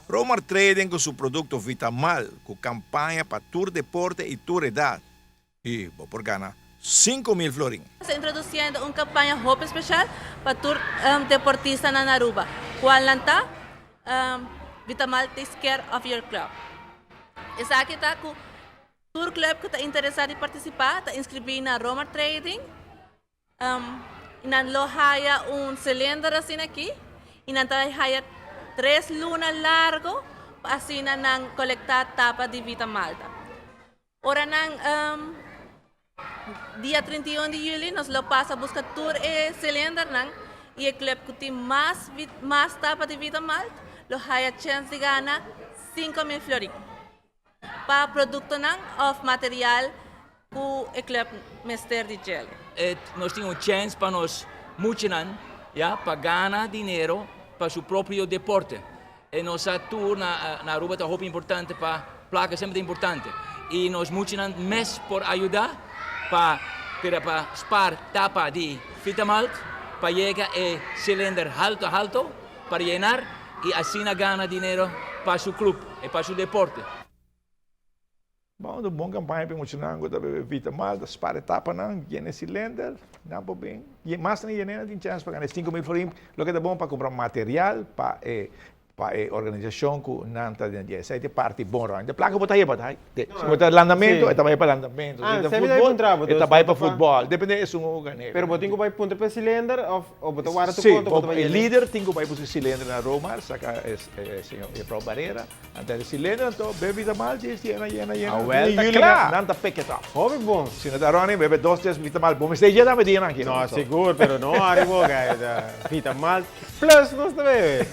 Romar Trading con su producto Vitamal, con campaña para tu deporte y tu edad. Y vos por gana 5,000 florín. Está introduciendo una campaña Hope especial para tu deportista na Aruba. ¿Cuál lanta? Vitamal takes care of your club. Esa aqui está com o club que está interessado em participar, está inscrito na Romar Trading. Não haya cilindro assim aqui, e não haya 3 lunas largo, assim não coletar tapa de Vitamalta. Ora não dia 31 de julho nós lo passa a buscar tour e cilindro não e o clube que tem mais tapa de Vitamalta, lo haya chance de ganhar 5,000 florin. Para produto não of material que o clube mester de gel. Nós temos chance para nós muitos para ganhar dinheiro para seu próprio deporte. E nossa tour na Aruba é muito importante para placa sempre importante. E nós muitos mês por ajudar para spar tapa de Vitamal para chegar a cilindro alto para llenar e assim ganhar dinheiro para seu clube e para seu deporte. Bom, do bom campanha para emocionar, da Vitamal, da spara etapa não, llena cilindro, não por bem. E mais nem llena tem chance para ganhar 5,000 florim, lo que é bom para comprar material para organização que não está dentro dessa. Aí tem parte boa, a placa botar aí, se botar landamento, está vai para landamento. Está vai para futebol, depende de isso um ganhar. Pero botinho vai punta para cilindro ou botar guarda tu Sim, conta, o líder tem que vai para o cilindro na Roma, saca a prova barreira, antes do cilindro, então bebe Vitamal, llena. A vuelta, claro. Não está pequetado. Hobby bom. Se não está Ronnie, bebe 2-3 Vitamal, bom, mas já dá medida aqui. No, seguro, pero no arriba, Vitamal plus nós também.